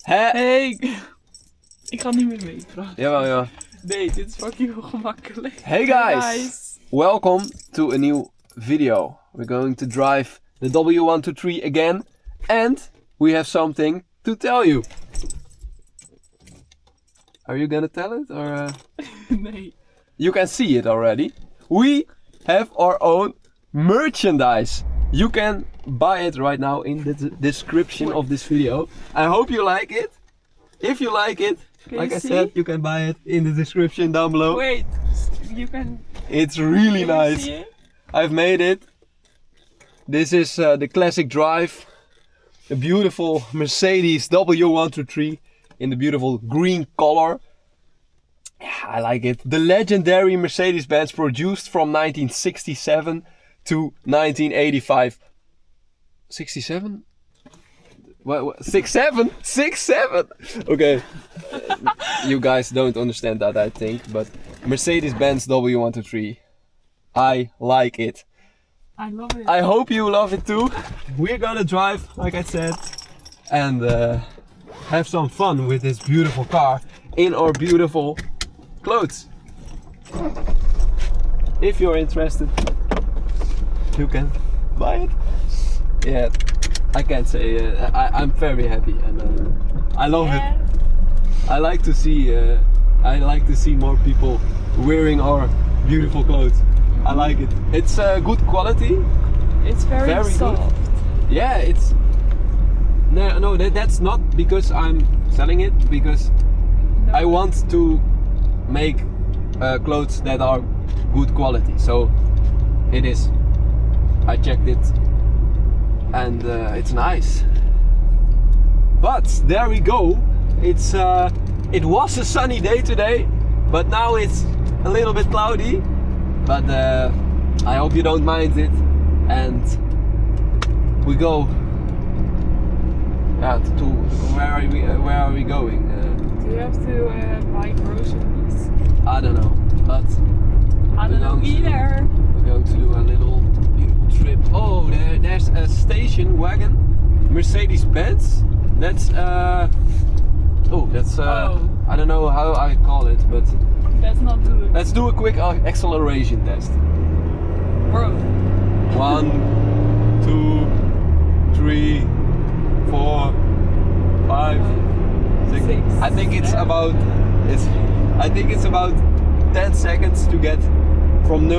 Hey! Ik ga niet meer meepraten. Jawel. Nee, dit is fucking ongemakkelijk. Hey guys! Welcome to a new video. We're going to drive the W123 again. And we have something to tell you. Are you gonna tell it or? Nee. You can see it already. We have our own merchandise. You can buy it right now in the description of this video. I hope you like it. If you like it, like I said, you can buy it in the description down below. Wait, you can... It's really Can you nice. see it? I've made it. This is the classic drive. A beautiful Mercedes W123 in the beautiful green color. Yeah, I like it. The legendary Mercedes-Benz produced from 1967 to 1985. 67? What? 67? 67? Okay. You guys don't understand that, I think, but Mercedes-Benz W123. I like it. I love it. I hope you love it too. We're gonna drive, like I said, and have some fun with this beautiful car in our beautiful clothes. If you're interested, you can buy it. Yeah, I can't say. I'm very happy and I love it. I like to see more people wearing our beautiful clothes. I like it. It's good quality. It's very soft. Good. Yeah, it's no. That's not because I'm selling it. Because No. I want to make clothes that are good quality. So it is. I checked it, and it's nice. But there we go. It's it was a sunny day today, but now it's a little bit cloudy. But I hope you don't mind it, and we go. Yeah, to where are we going? Do you have to buy groceries? I don't know, but I don't know either. We're going to do a little beautiful trip. Oh, there's a station wagon, Mercedes-Benz. That's I don't know how I call it, but That's not good. let's do a quick acceleration test. Bro. 1, 2, 3, 4, 5, 6. I think it's about 10 seconds to get from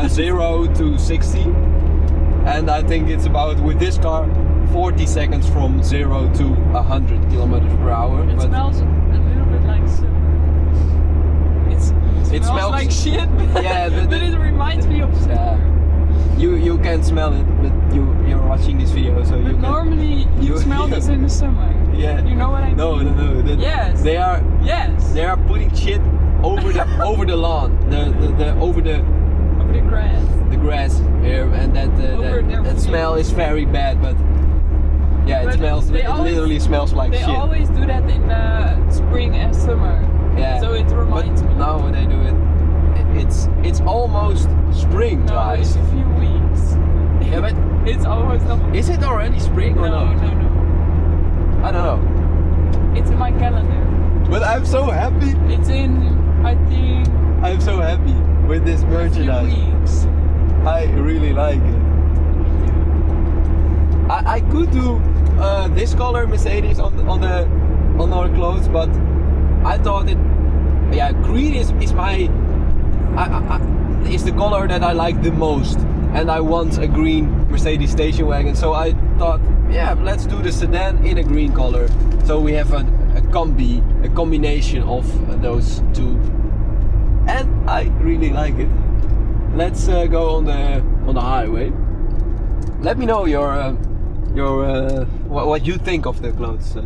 0 to 60, and I think it's about, with this car, 40 seconds from 0 to 100 kilometers per hour. It smells a little bit like summer. It smells like shit, Yeah, but it reminds me of summer. You can smell it, but you're watching this video, so you can. Normally you smell this in the summer. Yeah. You know what I mean? No. Yes. They are putting shit over the lawn, over the grass. The grass here, and that smell is very bad. But yeah, But it literally smells like They shit. always do that in the spring and summer. Yeah. So it reminds me. Now when they do it, it's almost spring, No, guys. it's a few weeks. Yeah, but It's almost not. is it already spring or No. not? I don't know. It's in my calendar. But I'm so happy. It's in, I think, I'm so happy with this a few merchandise. weeks. I really like it. I could do this color Mercedes on our clothes, but I thought green is my is the color that I like the most, and I want a green Mercedes station wagon. So I thought, let's do the sedan in a green color. So we have a combination of those two, and I really like it. Let's go on the highway. Let me know what you think of the clothes.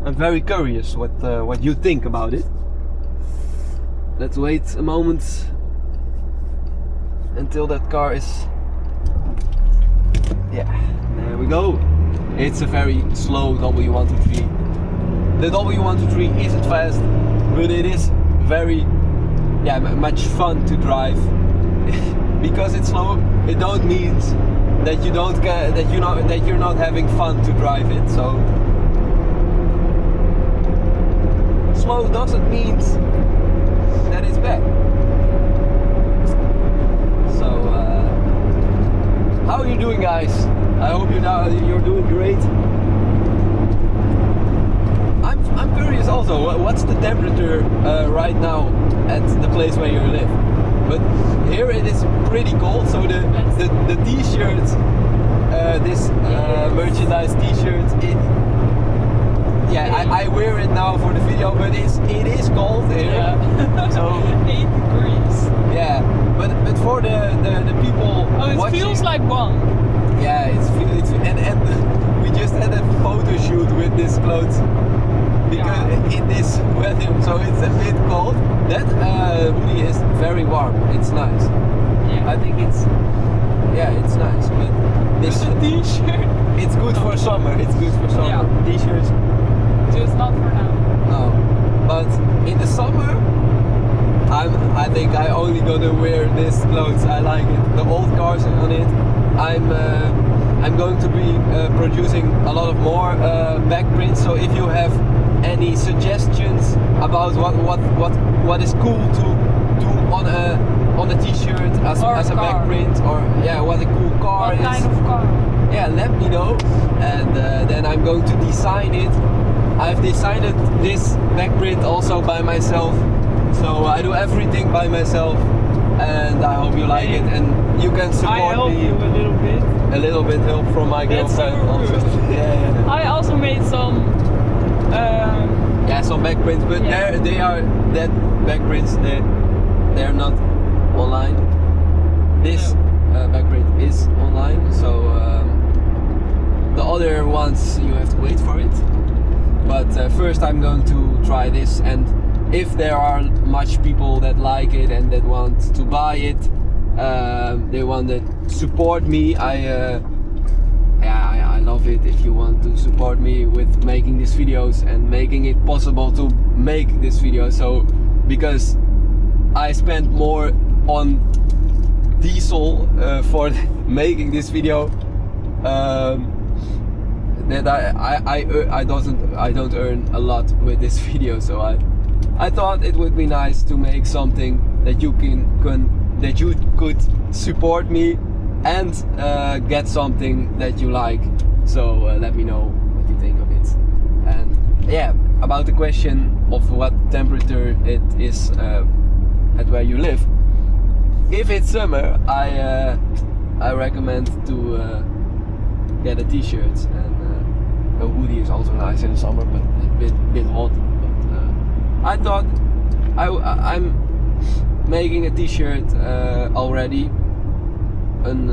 I'm very curious what you think about it. Let's wait a moment until that car is. Yeah, there we go. It's a very slow W123. The W123 isn't fast, but it is very much fun to drive. Because it's slow, it don't mean that you don't that you're not having fun to drive it. So slow doesn't mean that it's bad. So how are you doing, guys? I hope you're doing great. I'm curious also, what's the temperature right now at the place where you live? But here it is pretty cold, so the t-shirts, this merchandise t-shirt, I wear it now for the video, but it is cold here. Yeah. So 8 degrees. yeah, but for the people Oh, it watching, feels like 1. yeah, and we just had a photo shoot with this clothes because in this weather, so it's a bit cold. That hoodie is very warm. It's nice. Yeah. I think it's nice. But this t-shirt. it's good for summer. It's good for summer. Yeah. T-shirts. Just not for now. No, but in the summer, I think I only gonna wear this clothes. I like it. The old cars on it. I'm going to be producing a lot of more back prints. So if you have any suggestions about what is cool to do on a t-shirt as a back print, or what a cool car What is. kind of car? Yeah, let me know, and then I'm going to design it. I've designed this back print also by myself, so I do everything by myself, and I hope you like it, and you can support I help me. you a little bit. A little bit help from my That's so girlfriend also. rude. Yeah. I also made some. Yeah, some back prints, but Yeah. they are that back prints. They're not online. This back print is online, so the other ones you have to wait for it. But first I'm going to try this, and if there are much people that like it and that want to buy it, they want to support me. I love it if you want to support me with making these videos and making it possible to make this video. So because I spent more on diesel for making this video, that I don't earn a lot with this video. So I thought it would be nice to make something that you that you could support me and get something that you like. So let me know what you think of it. And yeah, about the question of what temperature it is at where you live. If it's summer, I recommend to get a t-shirt, and a hoodie is also nice in the summer, but a bit hot. But I thought I'm making a t-shirt already, and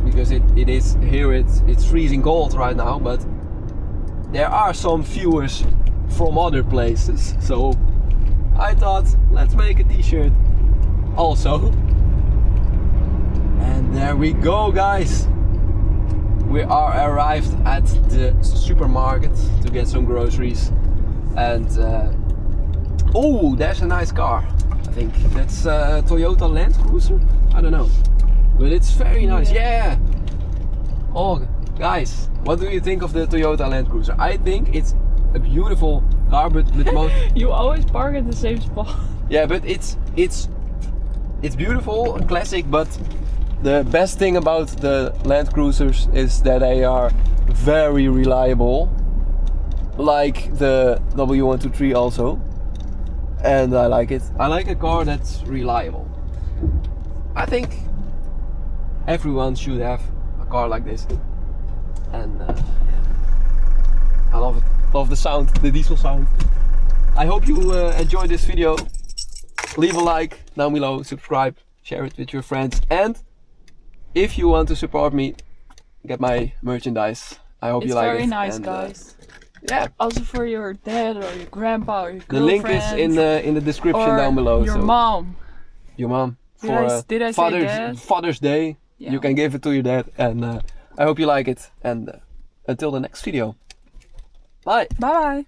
because it is here, it's freezing cold right now, but there are some viewers from other places, so I thought let's make a t-shirt also. And there we go, guys. We are arrived at the supermarket to get some groceries, and oh, there's a nice car. I think that's a Toyota Land Cruiser. I don't know, but it's very nice. Yeah. Oh, guys, what do you think of the Toyota Land Cruiser? I think it's a beautiful car, but most You always park at the same spot. yeah, but it's beautiful, classic, but the best thing about the Land Cruisers is that they are very reliable, like the W123 also, and I like it. I like a car that's reliable. I think everyone should have a car like this, and I love it. Love the sound, the diesel sound. I hope you enjoyed this video. Leave a like down below, subscribe, share it with your friends, and if you want to support me, get my merchandise. I hope you like it. It's very nice, and, guys. Yeah. Also for your dad or your grandpa or your The link is in the description or down below. your so mom. Your mom. Did I say dad? Father's Day. Yeah. You can give it to your dad, and I hope you like it. And until the next video. Bye. Bye bye.